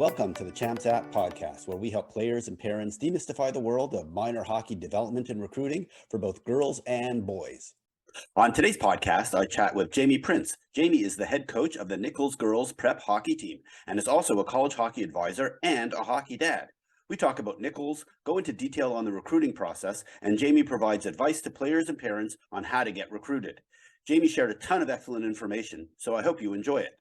Welcome to the Champs App podcast, where we help players and parents demystify the world of minor hockey development and recruiting for both girls and boys. On today's podcast, I chat with Jamie Printz. Jamie is the head coach of the Nichols girls prep hockey team and is also a college hockey advisor and a hockey dad. We talk about Nichols, go into detail on the recruiting process, and Jamie provides advice to players and parents on how to get recruited. Jamie shared a ton of excellent information, so I hope you enjoy it.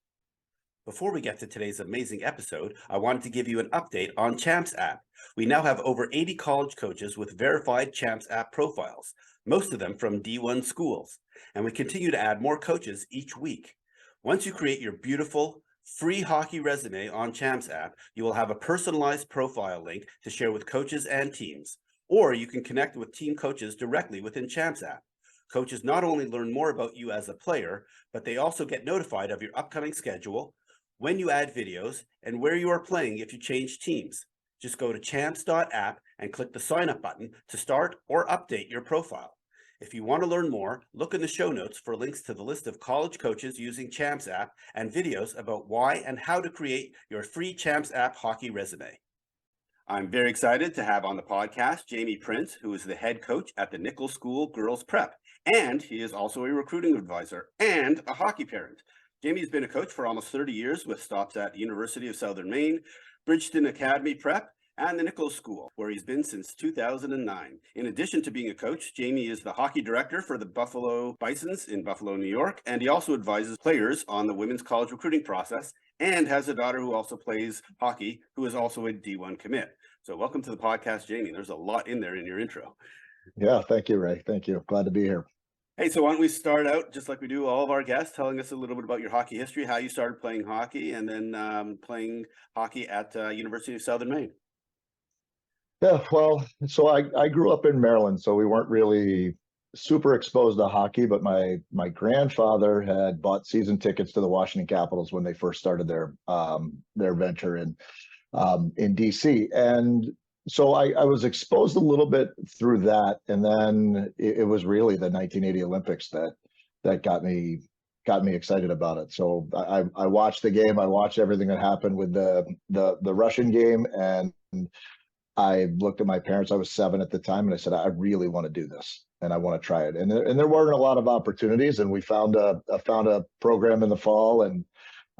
Before we get to today's amazing episode, I wanted to give you an update on Champs App. We now have over 80 college coaches with verified Champs App profiles, most of them from D1 schools, and we continue to add more coaches each week. Once you create your beautiful, free hockey resume on Champs App, you will have a personalized profile link to share with coaches and teams, or you can connect with team coaches directly within Champs App. Coaches not only learn more about you as a player, but they also get notified of your upcoming schedule, when you add videos, and where you are playing if you change teams. Just go to champs.app and click the sign up button to start or update your profile. If you want to learn more, look in the show notes for links to the list of college coaches using Champs App and videos about why and how to create your free Champs App hockey resume. I'm very excited to have on the podcast Jamie Printz, who is the head coach at the Nichols School Girls Prep, and he is also a recruiting advisor and a hockey parent. Jamie's been a coach for almost 30 years with stops at University of Southern Maine, Bridgeton Academy Prep, and the Nichols School, where he's been since 2009. In addition to being a coach, Jamie is the hockey director for the Buffalo Bisons in Buffalo, New York, and he also advises players on the women's college recruiting process and has a daughter who also plays hockey, who is also a D1 commit. So welcome to the podcast, Jamie. There's a lot in there in your intro. Yeah, thank you, Ray. Thank you. Glad to be here. Hey, so why don't we start out, just like we do all of our guests, telling us a little bit about your hockey history, how you started playing hockey, and then playing hockey at University of Southern Maine. Yeah, well, so I grew up in Maryland, so we weren't really super exposed to hockey, but my grandfather had bought season tickets to the Washington Capitals when they first started their venture in DC. And so I was exposed a little bit through that, and then it was really the 1980 Olympics that got me excited about it. So I watched the game, I watched everything that happened with the Russian game, and I looked at my parents. I was 7 at the time, and I said, I really want to do this, and I want to try it. And there weren't a lot of opportunities, and we found a program in the fall, and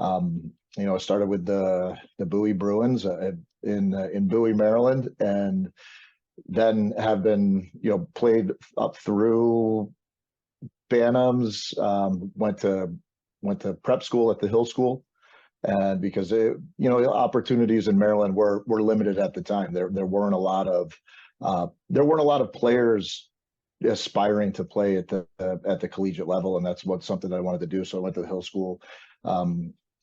I started with the Bowie Bruins in Bowie, Maryland, and then have been, played up through Bantams, went to prep school at the Hill School. And because opportunities in Maryland were limited at the time. There weren't a lot of players aspiring to play at the collegiate level, and that's something that I wanted to do. So I went to the Hill School.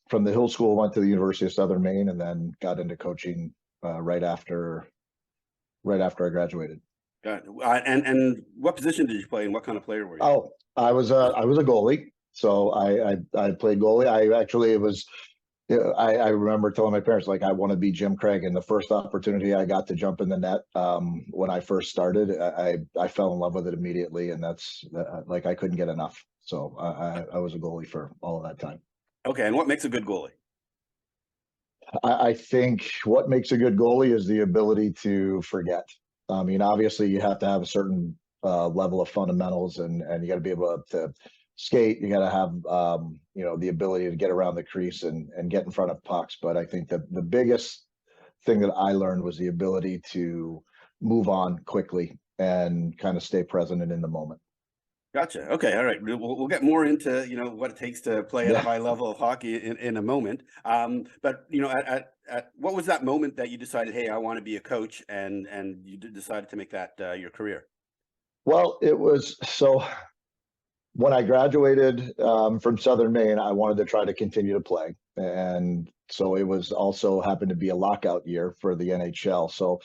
From the Hill School, went to the University of Southern Maine, and then got into coaching right after I graduated. Got it. And what position did you play, and what kind of player were you? Oh, I was a goalie. So I played goalie. I remember telling my parents, like, I want to be Jim Craig, and the first opportunity I got to jump in the net when I first started, I fell in love with it immediately, and that's like I couldn't get enough. So I was a goalie for all of that time. Okay, and what makes a good goalie? I think what makes a good goalie is the ability to forget. I mean, obviously, you have to have a certain level of fundamentals, and you got to be able to skate. You got to have the ability to get around the crease and get in front of pucks. But I think the biggest thing that I learned was the ability to move on quickly and kind of stay present and in the moment. Gotcha. Okay. All right. We'll get more into what it takes to play at a high level of hockey in a moment. But at what was that moment that you decided, hey, I want to be a coach, and you decided to make that your career? Well, it was so. When I graduated from Southern Maine, I wanted to try to continue to play, and so it was also happened to be a lockout year for the NHL. So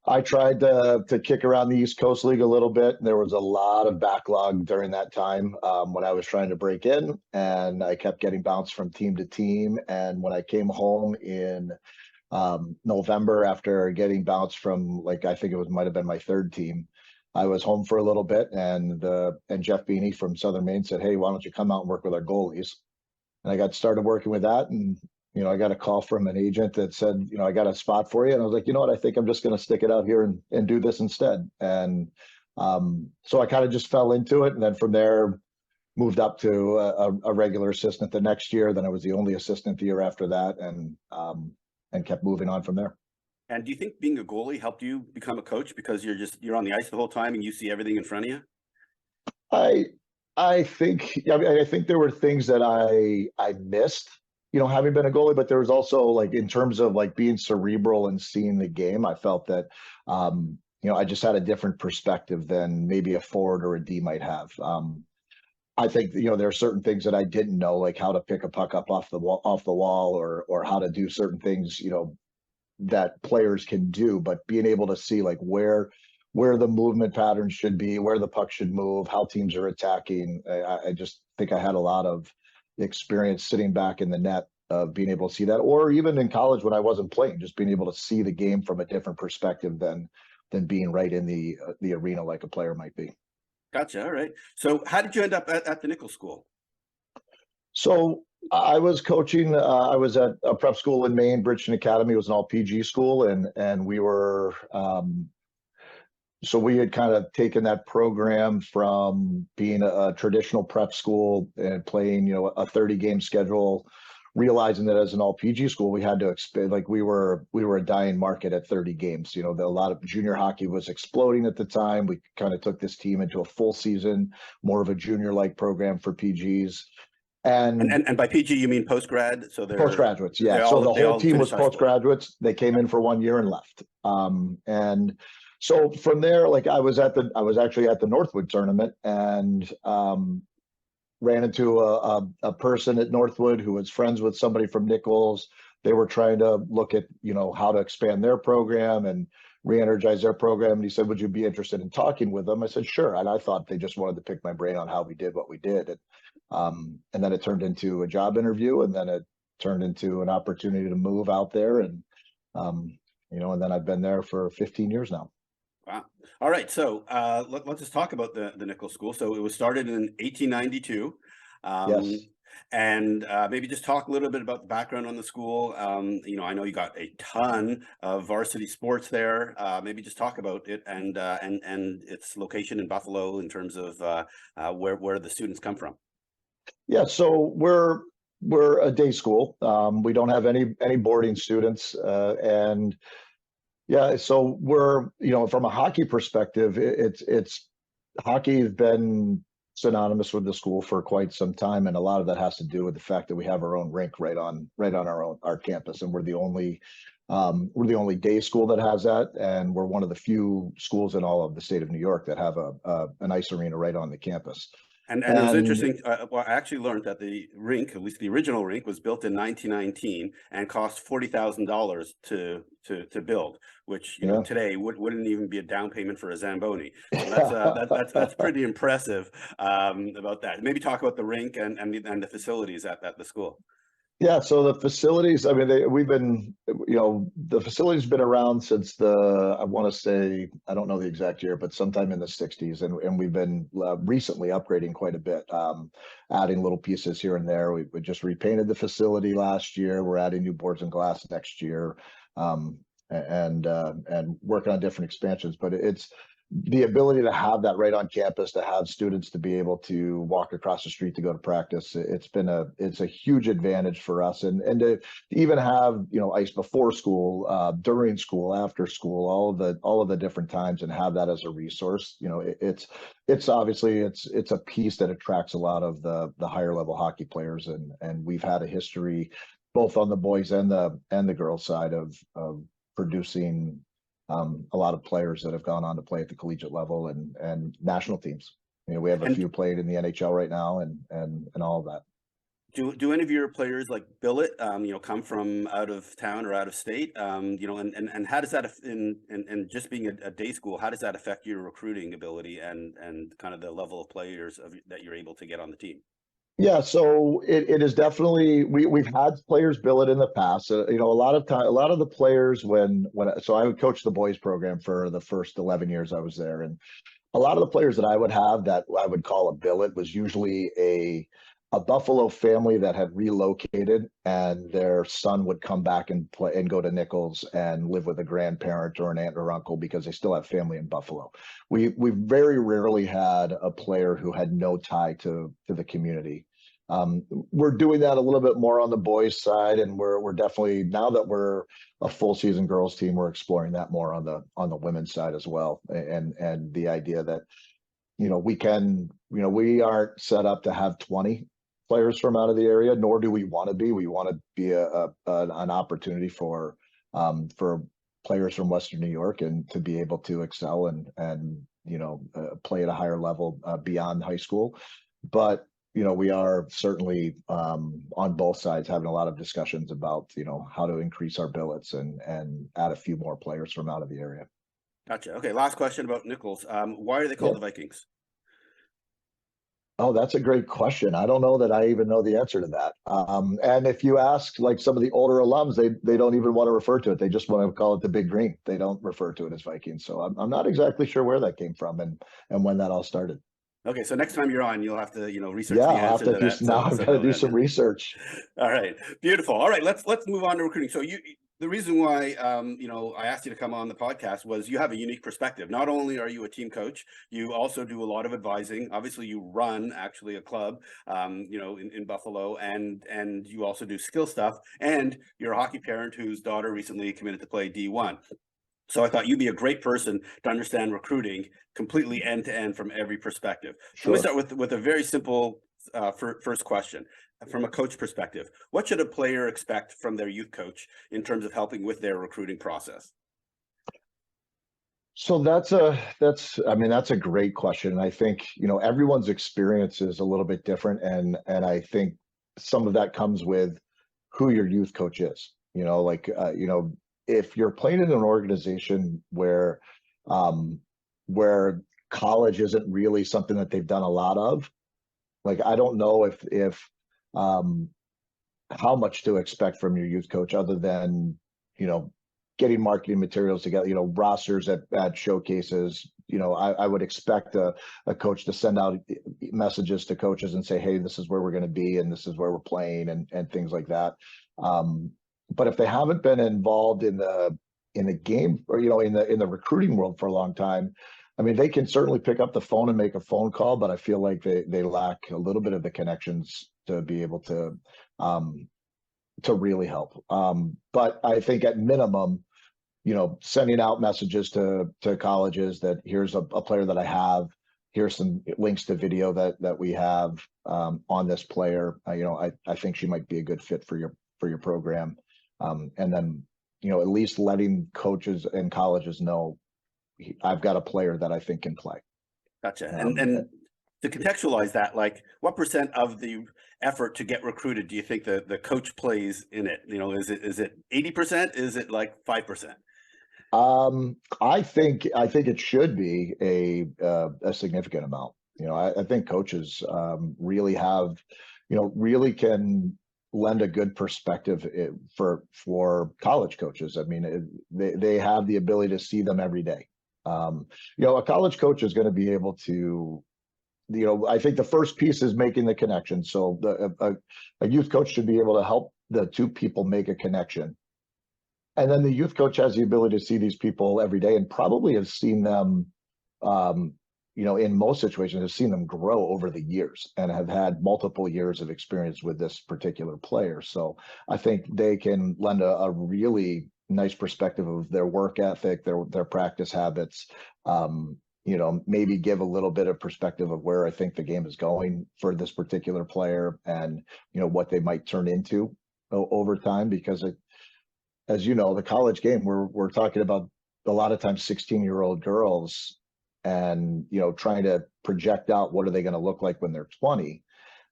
I tried to kick around the East Coast League a little bit. There was a lot of backlog during that time when I was trying to break in, and I kept getting bounced from team to team. And when I came home in November, after getting bounced from, I think it might have been my third team, I was home for a little bit, and Jeff Beanie from Southern Maine said, "Hey, why don't you come out and work with our goalies?" And I got started working with that, and I got a call from an agent that said, I got a spot for you. And I was like, you know what, I think I'm just going to stick it out here and do this instead. And so I kind of just fell into it. And then from there, moved up to a regular assistant the next year. Then I was the only assistant the year after that, and kept moving on from there. And do you think being a goalie helped you become a coach because you're on the ice the whole time and you see everything in front of you? I I think there were things that I missed, having been a goalie, but there was also like in terms of like being cerebral and seeing the game, I felt that I just had a different perspective than maybe a forward or a D might have. I think there are certain things that I didn't know, like how to pick a puck up off the wall, or how to do certain things, that players can do, but being able to see like where the movement patterns should be, where the puck should move, how teams are attacking. I just think I had a lot of experience sitting back in the net of being able to see that, or even in college when I wasn't playing, just being able to see the game from a different perspective than being right in the arena like a player might be. Gotcha. All right. So how did you end up at the Nichols School? So I was coaching. I was at a prep school in Maine. Bridgeton Academy was an all PG school, and we were. So we had kind of taken that program from being a traditional prep school and playing, a 30-game schedule, realizing that as an all PG school, we had to expand. Like we were a dying market at 30 games. A lot of junior hockey was exploding at the time. We kind of took this team into a full season, more of a junior-like program for PGs. And by PG you mean post grad? So they're postgraduates, yeah. So the whole team was postgraduates. They came in for 1 year and left. And so from there, like I was actually at the Northwood tournament, and ran into a person at Northwood who was friends with somebody from Nichols. They were trying to look at how to expand their program and re-energize their program. And he said, "Would you be interested in talking with them?" I said, "Sure." And I thought they just wanted to pick my brain on how we did what we did. And then it turned into a job interview, and then it turned into an opportunity to move out there. And and then I've been there for 15 years now. Wow. All right. So let's just talk about the Nichols School. So it was started in 1892. Yes. And maybe just talk a little bit about the background on the school. I know you got a ton of varsity sports there. Maybe just talk about it and its location in Buffalo in terms of where the students come from. Yeah, so we're a day school. We don't have any boarding students, and yeah, so we're from a hockey perspective, it's hockey has been synonymous with the school for quite some time, and a lot of that has to do with the fact that we have our own rink right on our campus, and we're the only day school that has that, and we're one of the few schools in all of the state of New York that have an ice arena right on the campus. And it was interesting. Well, I actually learned that the rink, at least the original rink, was built in 1919 and cost $40,000 to build, which today wouldn't even be a down payment for a Zamboni. So that's pretty impressive about that. Maybe talk about the rink and the facilities at the school. Yeah, so the facilities, I mean, the facility's been around since I want to say, I don't know the exact year, but sometime in the 60s. And we've been recently upgrading quite a bit, adding little pieces here and there. We just repainted the facility last year. We're adding new boards and glass next year, and working on different expansions. But it's the ability to have that right on campus, to have students to be able to walk across the street to go to practice. It's a huge advantage for us, and to even have ice before school, during school, after school, all of the different times, and have that as a resource. It's obviously it's a piece that attracts a lot of the higher level hockey players, and we've had a history both on the boys and the girls side of producing a lot of players that have gone on to play at the collegiate level and national teams. We have a few played in the NHL right now, and all of that. Do any of your players like billet, come from out of town or out of state? And how does that, and just being a day school, how does that affect your recruiting ability and kind of the level of players that you're able to get on the team? Yeah, so it is definitely, we've had players billet in the past. A lot of the players so I would coach the boys program for the first 11 years I was there, and a lot of the players that I would have that I would call a billet was usually a Buffalo family that had relocated, and their son would come back and play and go to Nichols and live with a grandparent or an aunt or uncle because they still have family in Buffalo. We very rarely had a player who had no tie to the community. We're doing that a little bit more on the boys' side, and we're definitely, now that we're a full season girls team, we're exploring that more on the women's side as well, and the idea that we can, we aren't set up to have 20 players from out of the area, nor do we want to be. We want to be an opportunity for players from Western New York and to be able to excel and play at a higher level beyond high school. But we are certainly on both sides having a lot of discussions about how to increase our billets and add a few more players from out of the area. Gotcha. Okay, last question about Nichols. Why are they called the Vikings? Oh, that's a great question. I don't know that I even know the answer to that. And if you ask like some of the older alums, they don't even want to refer to it. They just want to call it the Big Green. They don't refer to it as Vikings. So I'm not exactly sure where that came from and when that all started. Okay, so next time you're on, you'll have to, research Yeah, the I'll have answer to to do that. now. I've got to do some research. All right, beautiful. All right, let's move on to recruiting. So the reason why I asked you to come on the podcast was you have a unique perspective. Not only are you a team coach, you also do a lot of advising. Obviously, you run actually a club, in Buffalo, and you also do skill stuff. And you're a hockey parent whose daughter recently committed to play D1. So I thought you'd be a great person to understand recruiting completely end to end from every perspective. Sure. So let me start with a very simple first question. From a coach perspective, what should a player expect from their youth coach in terms of helping with their recruiting process? So that's a great question. And I think, everyone's experience is a little bit different. And I think some of that comes with who your youth coach is. If you're playing in an organization where college isn't really something that they've done a lot of, like, I don't know if how much to expect from your youth coach other than, getting marketing materials together, rosters at showcases. I would expect a coach to send out messages to coaches and say, hey, this is where we're going to be and this is where we're playing and things like that. But if they haven't been involved in the game or in the recruiting world for a long time, I mean, they can certainly pick up the phone and make a phone call, but I feel like they lack a little bit of the connections to be able to really help. But I think at minimum, sending out messages to colleges that here's a player that I have, here's some links to video that we have on this player. I think she might be a good fit for your program. And then, at least letting coaches and colleges know I've got a player that I think can play. Gotcha. And to contextualize that, like what % of the effort to get recruited do you think the coach plays in it? Is it 80%? Is it like 5%? I think it should be a significant amount. I think coaches really have, really can lend a good perspective for college coaches. I mean, they have the ability to see them every day. A college coach is going to be able to, I think the first piece is making the connection. So a youth coach should be able to help the two people make a connection. And then the youth coach has the ability to see these people every day and probably has seen them, in most situations, have seen them grow over the years and have had multiple years of experience with this particular player. So I think they can lend a really nice perspective of their work ethic, their practice habits, maybe give a little bit of perspective of where I think the game is going for this particular player and, what they might turn into over time, because as you know, the college game, we're talking about a lot of times 16-year-old girls and, trying to project out what are they going to look like when they're 20.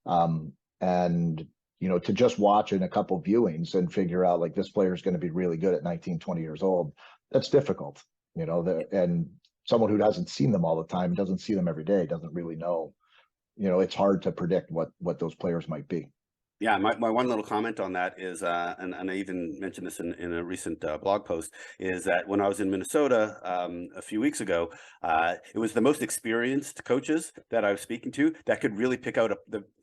And, to just watch in a couple viewings and figure out like this player is going to be really good at 19, 20 years old. That's difficult, and someone who hasn't seen them all the time, doesn't see them every day, doesn't really know, it's hard to predict what those players might be. Yeah, my one little comment on that is, and I even mentioned this in a recent blog post, is that when I was in Minnesota a few weeks ago, it was the most experienced coaches that I was speaking to that could really pick out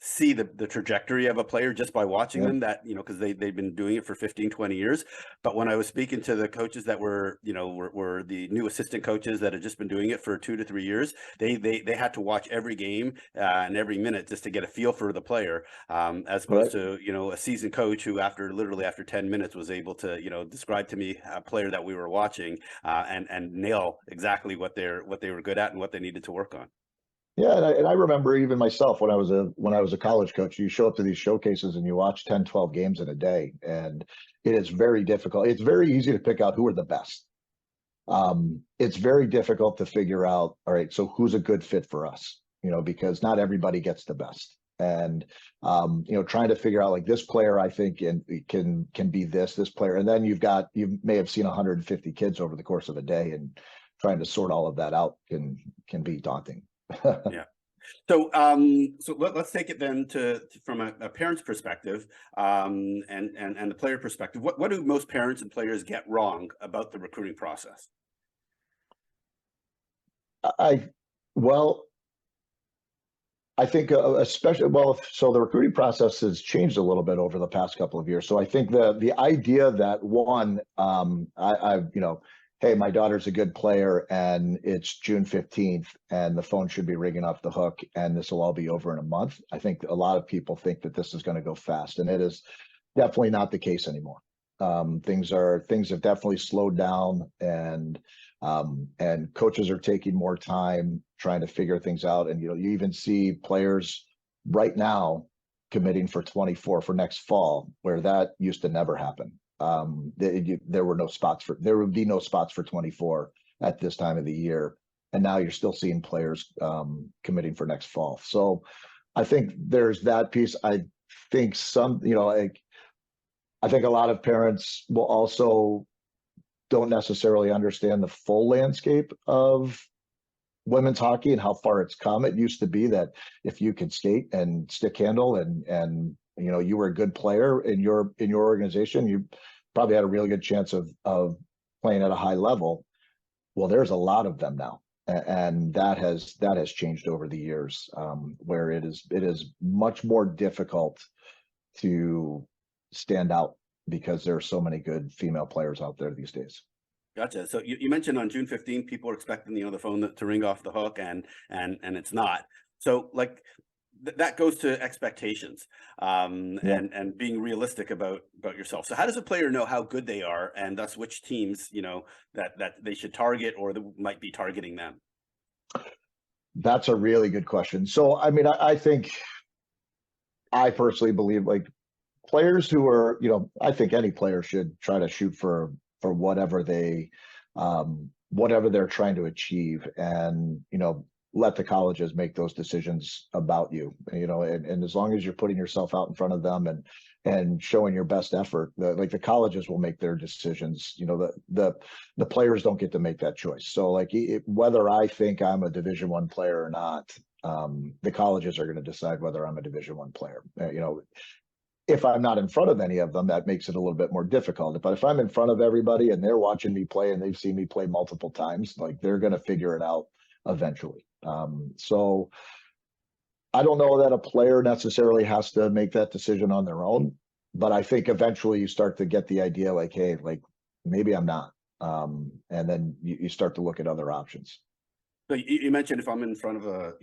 see the trajectory of a player just by watching Yeah, them, that, because they've been doing it for 15, 20 years. But when I was speaking to the coaches that were the new assistant coaches that had just been doing it for 2 to 3 years, they had to watch every game and every minute just to get a feel for the player, as opposed right. to a seasoned coach who literally after 10 minutes was able to describe to me a player that we were watching, and nail exactly what they were good at and what they needed to work on. Yeah, and I remember even myself when I was a college coach, you show up to these showcases and you watch 10, 12 games in a day, and it is very difficult. It's very easy to pick out who are the best. It's very difficult to figure out, all right, so who's a good fit for us, because not everybody gets the best. And trying to figure out like this player, I think can be this player. And then you may have seen 150 kids over the course of a day, and trying to sort all of that out can be daunting. Yeah. So, let's take it then from a parent's perspective, and the player perspective. What do most parents and players get wrong about the recruiting process? I well, I think especially so the recruiting process has changed a little bit over the past couple of years. So I think the idea that one, hey, my daughter's a good player and it's June 15th and the phone should be ringing off the hook and this will all be over in a month. I think a lot of people think that this is going to go fast, and it is definitely not the case anymore. Things have definitely slowed down, and coaches are taking more time trying to figure things out. And you even see players right now committing for 24 for next fall, where that used to never happen. There would be no spots for 24 at this time of the year, and now you're still seeing players committing for next fall. So I think there's that piece. I think I think a lot of parents will also don't necessarily understand the full landscape of women's hockey and how far it's come. It used to be that if you could skate and stick handle and you were a good player in your organization, you probably had a really good chance of playing at a high level. Well, there's a lot of them now, and that has changed over the years, where it is much more difficult to stand out because there are so many good female players out there these days. Gotcha. So you mentioned on June 15th, people are expecting the phone to ring off the hook, and it's not. So like that goes to expectations, Yeah. and being realistic about yourself. So how does a player know how good they are, and thus which teams that they should target or that might be targeting them? That's a really good question. So, I mean, I think I personally believe like players who are, I think any player should try to shoot for whatever they're trying to achieve, and let the colleges make those decisions about you. And as long as you're putting yourself out in front of them and showing your best effort, the colleges will make their decisions. The players don't get to make that choice. So like whether I think I'm a Division I player or not, the colleges are going to decide whether I'm a Division I player. If I'm not in front of any of them, that makes it a little bit more difficult. But if I'm in front of everybody and they're watching me play and they've seen me play multiple times, like they're going to figure it out eventually. So I don't know that a player necessarily has to make that decision on their own, but I think eventually you start to get the idea like, hey, like maybe I'm not. And then you start to look at other options. So you mentioned if I'm in front of a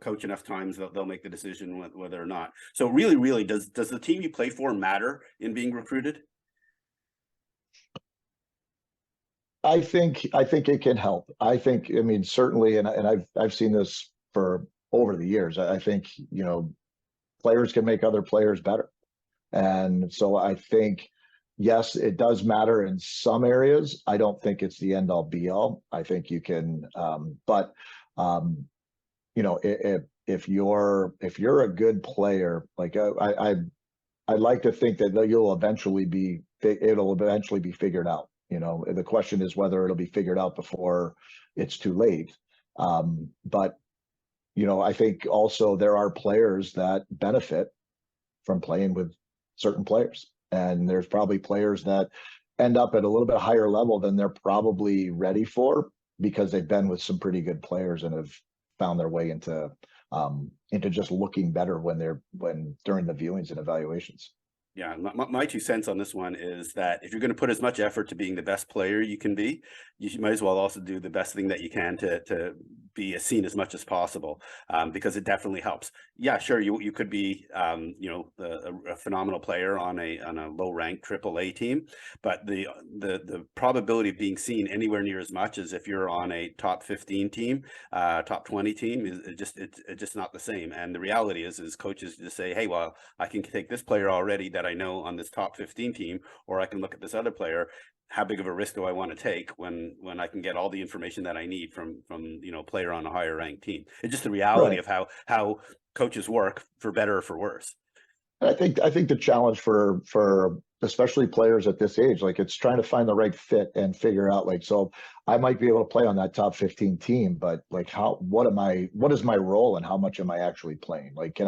coach enough times, they'll make the decision whether or not. So really, does the team you play for matter in being recruited? I think it can help. I mean, certainly, and I've seen this for over the years. I think players can make other players better, and so I think yes, it does matter in some areas. I don't think it's the end all be all. I think you can, but um, if you're a good player, like I like to think that it'll eventually be figured out. The question is whether it'll be figured out before it's too late. But I think also there are players that benefit from playing with certain players. And there's probably players that end up at a little bit higher level than they're probably ready for, because they've been with some pretty good players and have found their way into just looking better when during the viewings and evaluations. Yeah, my 2 cents on this one is that if you're going to put as much effort to being the best player you can be, you might as well also do the best thing that you can to be seen as much as possible, because it definitely helps. Yeah, sure, you could be a phenomenal player on a low ranked AAA team, but the probability of being seen anywhere near as much as if you're on a top 15 team, top 20 team is just not the same. And the reality is coaches just say, hey, well, I can take this player already that I know on this top 15 team, or I can look at this other player. How big of a risk do I want to take when I can get all the information that I need from player on a higher ranked team? It's just the reality of how coaches work, for better or for worse. I think the challenge for especially players at this age, like, it's trying to find the right fit and figure out, like, so I might be able to play on that top 15 team, but like, what is my role and how much am I actually playing? Like, can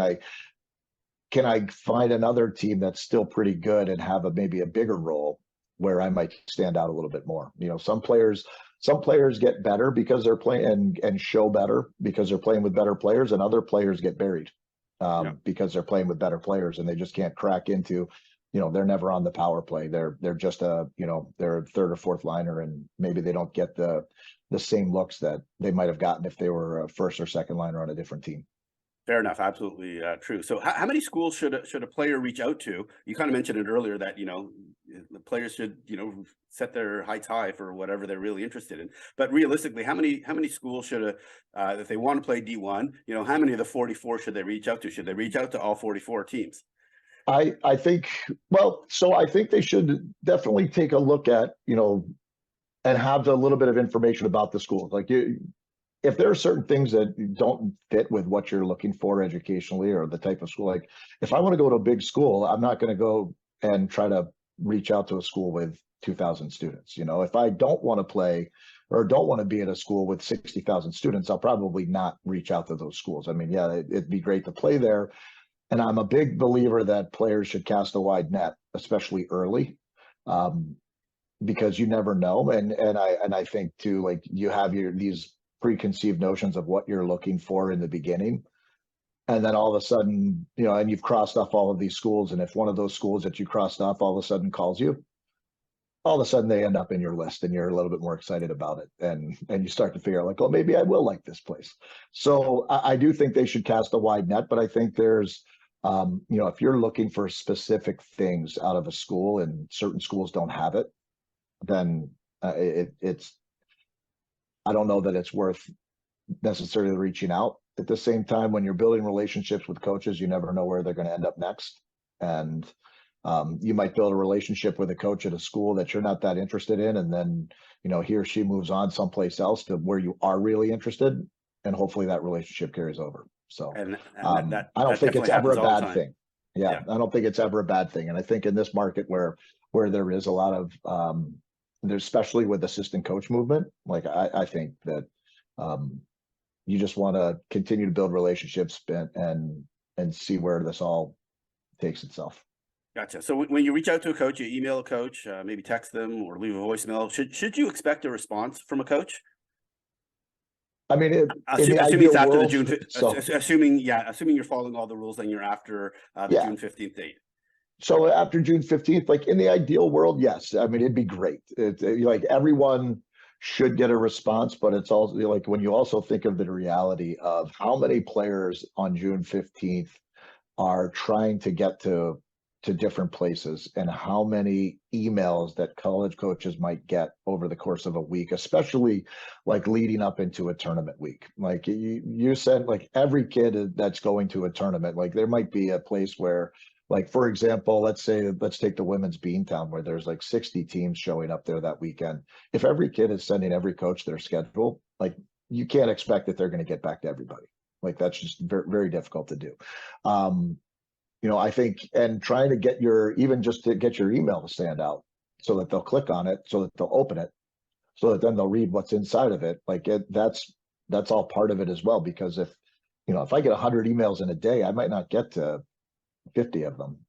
I find another team that's still pretty good and have maybe a bigger role where I might stand out a little bit more? Some players get better because they're playing and show better because they're playing with better players, and other players get buried because they're playing with better players and they just can't crack into, they're never on the power play. They're just they're a third or fourth liner, and maybe they don't get the same looks that they might have gotten if they were a first or second liner on a different team. Fair enough. Absolutely true. So how many schools should a player reach out to? You kind of mentioned it earlier that, the players should, set their heights high for whatever they're really interested in. But realistically, how many schools should if they want to play D1, how many of the 44 should they reach out to? Should they reach out to all 44 teams? I think, so I think they should definitely take a look at, and have a little bit of information about the schools. Like, if there are certain things that don't fit with what you're looking for educationally or the type of school, like, if I want to go to a big school, I'm not going to go and try to reach out to a school with 2,000 students. If I don't want to play or don't want to be at a school with 60,000 students, I'll probably not reach out to those schools. I mean, yeah, it'd be great to play there. And I'm a big believer that players should cast a wide net, especially early. Because you never know. And I think too, like, you have these preconceived notions of what you're looking for in the beginning, and then all of a sudden, and you've crossed off all of these schools, and if one of those schools that you crossed off all of a sudden calls you, all of a sudden they end up in your list and you're a little bit more excited about it, and you start to figure out, like, well, maybe I will like this place. So I do think they should cast a wide net, but I think there's if you're looking for specific things out of a school and certain schools don't have it, then it's I don't know that it's worth necessarily reaching out. At the same time, when you're building relationships with coaches, you never know where they're going to end up next. And you might build a relationship with a coach at a school that you're not that interested in, and then he or she moves on someplace else to where you are really interested, and hopefully that relationship carries over. So I don't think it's ever a bad thing. Yeah, I don't think it's ever a bad thing. And I think in this market where there is a lot of there's, especially with assistant coach movement, like, I think that you just want to continue to build relationships and see where this all takes itself. Gotcha. So when you reach out to a coach, you email a coach, maybe text them or leave a voicemail. Should you expect a response from a coach? I mean, assuming it's after the June. So, assuming you're following all the rules, then you're after the June 15th date. So after June 15th, like, in the ideal world, yes. I mean, it'd be great. Like, everyone should get a response, but it's also like, when you also think of the reality of how many players on June 15th are trying to get to different places, and how many emails that college coaches might get over the course of a week, especially like leading up into a tournament week. Like, you said, like, every kid that's going to a tournament, like, there might be a place where, like, for example, let's take the women's Beantown, where there's like 60 teams showing up there that weekend. If every kid is sending every coach their schedule, like, you can't expect that they're going to get back to everybody. Like, that's just very, very difficult to do. I think, and trying to get just to get your email to stand out so that they'll click on it, so that they'll open it, so that then they'll read what's inside of it. Like, that's all part of it as well. Because if I get 100 emails in a day, I might not get to 50 of them.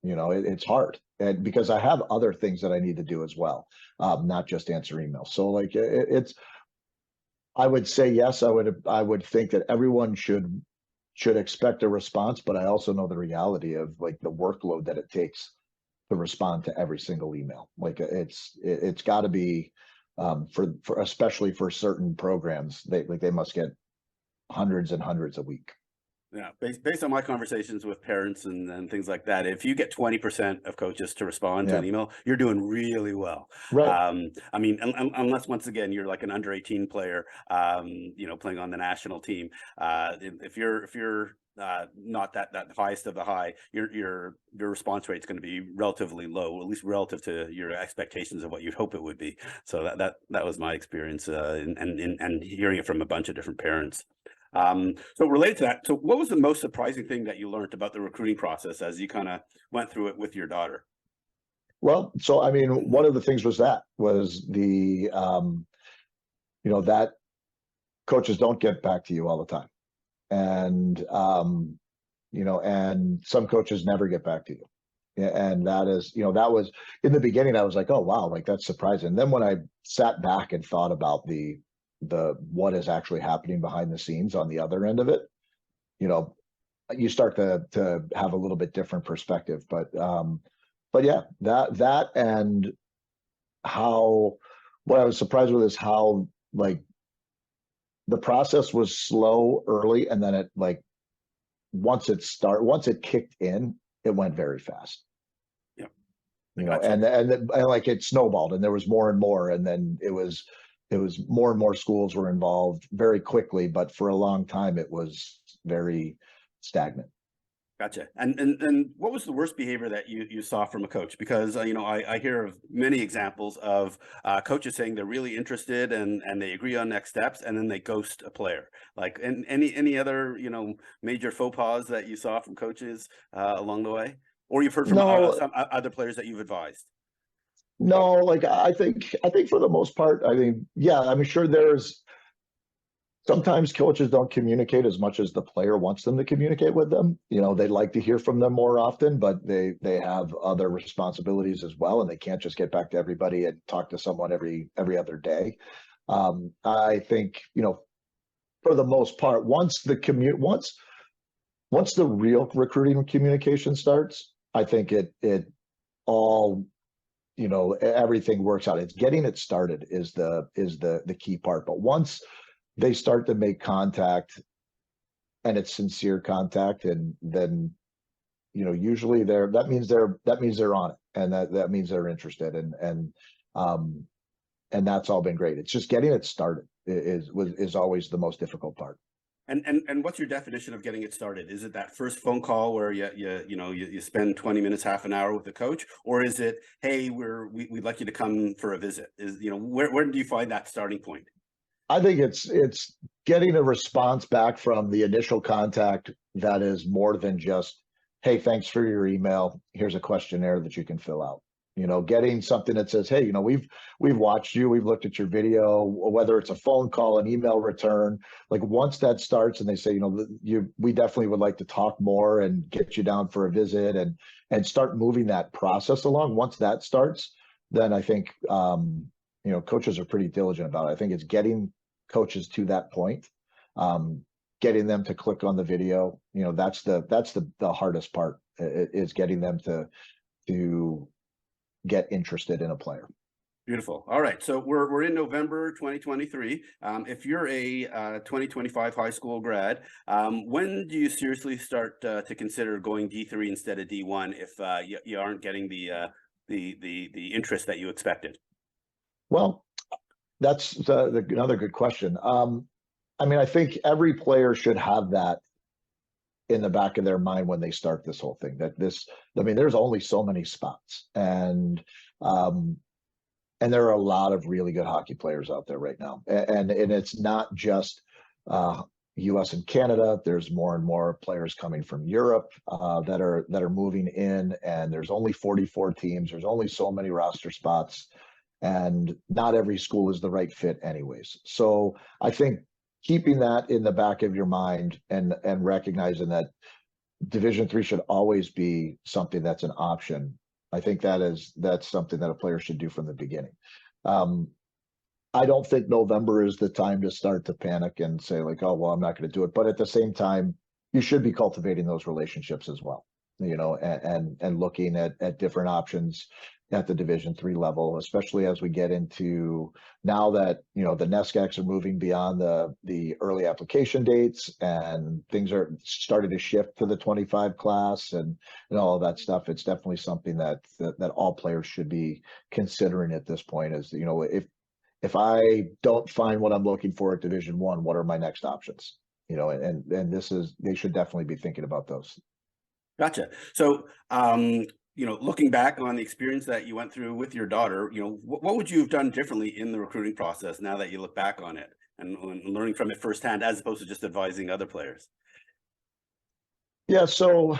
It's hard, and because I have other things that I need to do as well, not just answer emails. So like I would say yes. I would think that everyone should expect a response, but I also know the reality of like the workload that it takes to respond to every single email. Like it's got to be for especially for certain programs, they must get hundreds and hundreds a week. Yeah, based on my conversations with parents and things like that, if you get 20% of coaches to respond to Yeah, an email, you're doing really well. right. I mean, unless once again you're like an under 18 player, playing on the national team. If you're not that highest of the high, your response rate is going to be relatively low, at least relative to your expectations of what you'd hope it would be. So that was my experience, and hearing it from a bunch of different parents. So related to that, so what was the most surprising thing that you learned about the recruiting process as you kind of went through it with your daughter? Well, so I mean, one of the things was the that coaches don't get back to you all the time, and and some coaches never get back to you. And that is, that was in the beginning, I was like, oh wow, like that's surprising. And then when I sat back and thought about the what is actually happening behind the scenes on the other end of it, you know, you start to have a little bit different perspective. But yeah, that and how what I was surprised with is how like the process was slow early, and then it like once it kicked in, it went very fast. Yeah, gotcha. And like it snowballed, and there was more and more, and then it was more and more schools were involved very quickly, but for a long time it was very stagnant. Gotcha. And what was the worst behavior that you saw from a coach? Because I hear of many examples of coaches saying they're really interested and they agree on next steps, and then they ghost a player. Like, and any other major faux pas that you saw from coaches along the way, or you've heard from No, some other players that you've advised? no, like I think for the most part, I mean, yeah, I'm sure there's sometimes coaches don't communicate as much as the player wants them to communicate with them. They'd like to hear from them more often, but they have other responsibilities as well, and they can't just get back to everybody and talk to someone every other day. I think, for the most part, once the real recruiting communication starts, I think it all, everything works out. It's getting it started is the key part. But once they start to make contact, and it's sincere contact, and then usually that means they're on it, and that means they're interested, and that's all been great. It's just getting it started is always the most difficult part. And what's your definition of getting it started? Is it that first phone call where you spend 20 minutes, half an hour with the coach, or is it, hey, we'd like you to come for a visit? Where do you find that starting point? I think it's getting a response back from the initial contact that is more than just, hey, thanks for your email. Here's a questionnaire that you can fill out. Getting something that says, hey, we've watched you, we've looked at your video, whether it's a phone call, an email return. Like once that starts and they say, we definitely would like to talk more and get you down for a visit, and start moving that process along. Once that starts, then I think coaches are pretty diligent about it. I think it's getting coaches to that point, getting them to click on the video. That's the hardest part, is getting them to get interested in a player. Beautiful. All right. So we're in November 2023. If you're a 2025 high school grad, when do you seriously start to consider going D3 instead of D1 if you aren't getting the interest that you expected? Well, that's another good question. I mean, I think every player should have that in the back of their mind when they start this whole thing, there's only so many spots, and there are a lot of really good hockey players out there right now. And it's not just US and Canada. There's more and more players coming from Europe that are moving in, and there's only 44 teams. There's only so many roster spots, and not every school is the right fit anyways. So I think keeping that in the back of your mind, and recognizing that Division III should always be something that's an option. I think that's something that a player should do from the beginning. I don't think November is the time to start to panic and say like, oh, well, I'm not going to do it. But at the same time, you should be cultivating those relationships as well, and looking at different options at the Division III level, especially as we get into now that, the NESCACs are moving beyond the early application dates and things are starting to shift to the 25 class and all of that stuff. It's definitely something that all players should be considering at this point is, if I don't find what I'm looking for at Division I, what are my next options? And they should definitely be thinking about those. Gotcha. So, looking back on the experience that you went through with your daughter, what would you have done differently in the recruiting process now that you look back on it and learning from it firsthand, as opposed to just advising other players? Yeah, so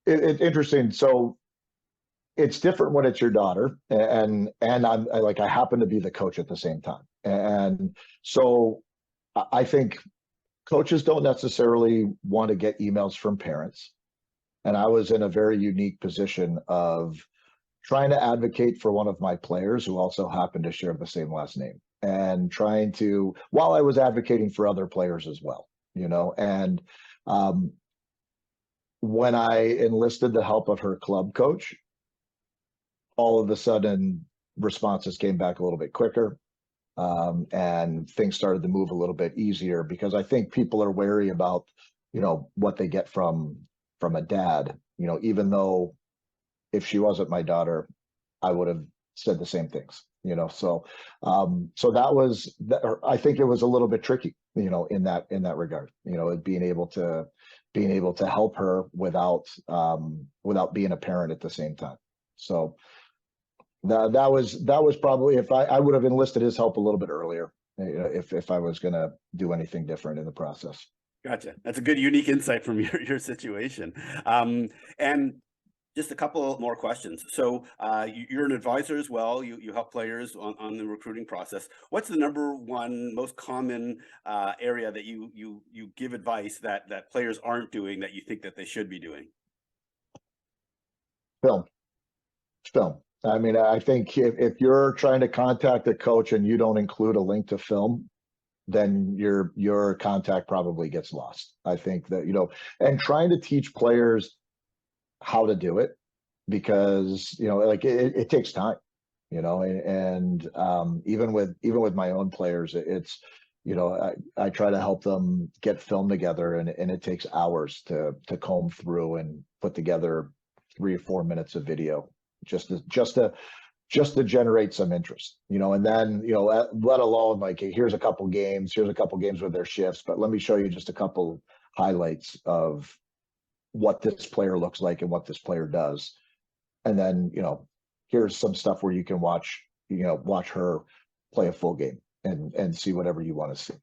it's interesting. So it's different when it's your daughter, and I happen to be the coach at the same time, and so I think coaches don't necessarily want to get emails from parents, and I was in a very unique position of trying to advocate for one of my players who also happened to share the same last name, and trying to, while I was advocating for other players as well, and when I enlisted the help of her club coach, all of a sudden responses came back a little bit quicker, and things started to move a little bit easier, because I think people are wary about what they get from a dad, even though if she wasn't my daughter, I would have said the same things, so that was that. I think it was a little bit tricky, in that regard, being able to help her without being a parent at the same time. So that was probably, if I would have enlisted his help a little bit earlier, if I was going to do anything different in the process. Gotcha. That's a good, unique insight from your situation. And just a couple more questions. So you're an advisor as well. You help players on the recruiting process. What's the number one most common area that you give advice that players aren't doing that you think that they should be doing? Film. I mean, I think if you're trying to contact a coach and you don't include a link to film, then your contact probably gets lost. I think that, and trying to teach players how to do it, because, it takes time, and even with my own players, it's, I try to help them get film together, and it takes hours to comb through and put together 3 or 4 minutes of video just to generate some interest, and then, let alone like, hey, here's a couple games with their shifts, but let me show you just a couple highlights of what this player looks like and what this player does. And then, here's some stuff where you can watch her play a full game and see whatever you want to see.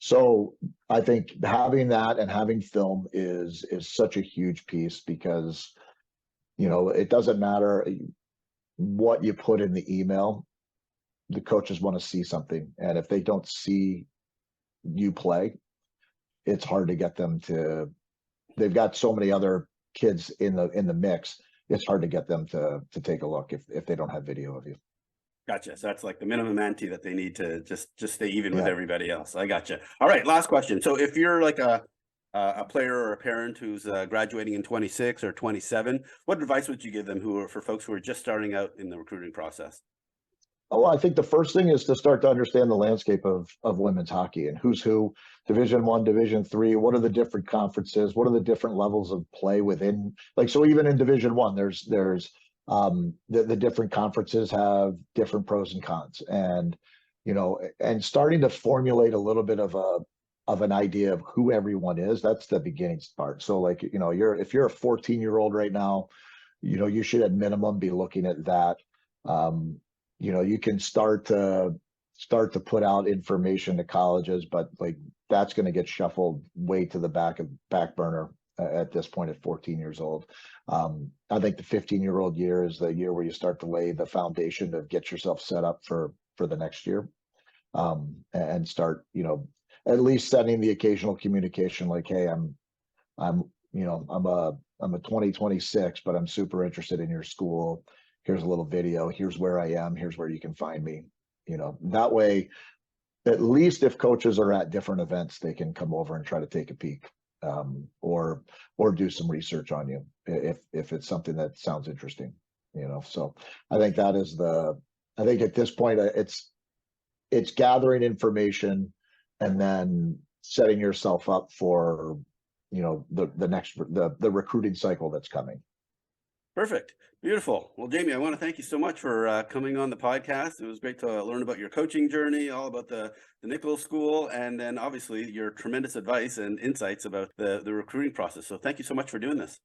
So I think having that and having film is such a huge piece, because, it doesn't matter what you put in the email, the coaches want to see something. And if they don't see you play, it's hard to get them to, they've got so many other kids in the mix. It's hard to get them to take a look if they don't have video of you. Gotcha. So that's like the minimum ante that they need to just stay even with everybody else. I gotcha. All right. Last question. So if you're like a player or a parent who's graduating in 26 or 27, what advice would you give them for folks who are just starting out in the recruiting process? Oh, I think the first thing is to start to understand the landscape of women's hockey and who's who, Division I, Division III. What are the different conferences? What are the different levels of play within? Like, so even in Division I, there's the different conferences have different pros and cons, and and starting to formulate a little bit of an idea of who everyone is. That's the beginning part. So like, if you're a 14-year-old right now, you should at minimum be looking at that. You can start to put out information to colleges, but like that's going to get shuffled way to the back burner at this point at 14 years old. I think the 15-year-old year is the year where you start to lay the foundation to get yourself set up for the next year, and start, at least sending the occasional communication like, hey, I'm I'm a 2026, but I'm super interested in your school. Here's a little video. Here's where I am. Here's where you can find me. That way, at least if coaches are at different events, they can come over and try to take a peek, or do some research on you if it's something that sounds interesting. So I think I think at this point it's gathering information and then setting yourself up for the recruiting cycle that's coming. Perfect. Beautiful. Well, Jamie, I want to thank you so much for coming on the podcast. It was great to learn about your coaching journey, all about the Nichols School, and then obviously your tremendous advice and insights about the recruiting process. So thank you so much for doing this.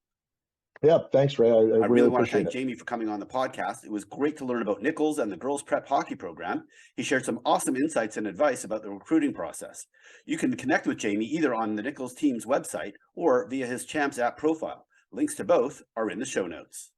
Yeah, thanks, Ray. I really want to appreciate thank it. Jamie for coming on the podcast. It was great to learn about Nichols and the girls prep hockey program. He shared some awesome insights and advice about the recruiting process. You can connect with Jamie either on the Nichols team's website or via his Champs app profile. Links to both are in the show notes.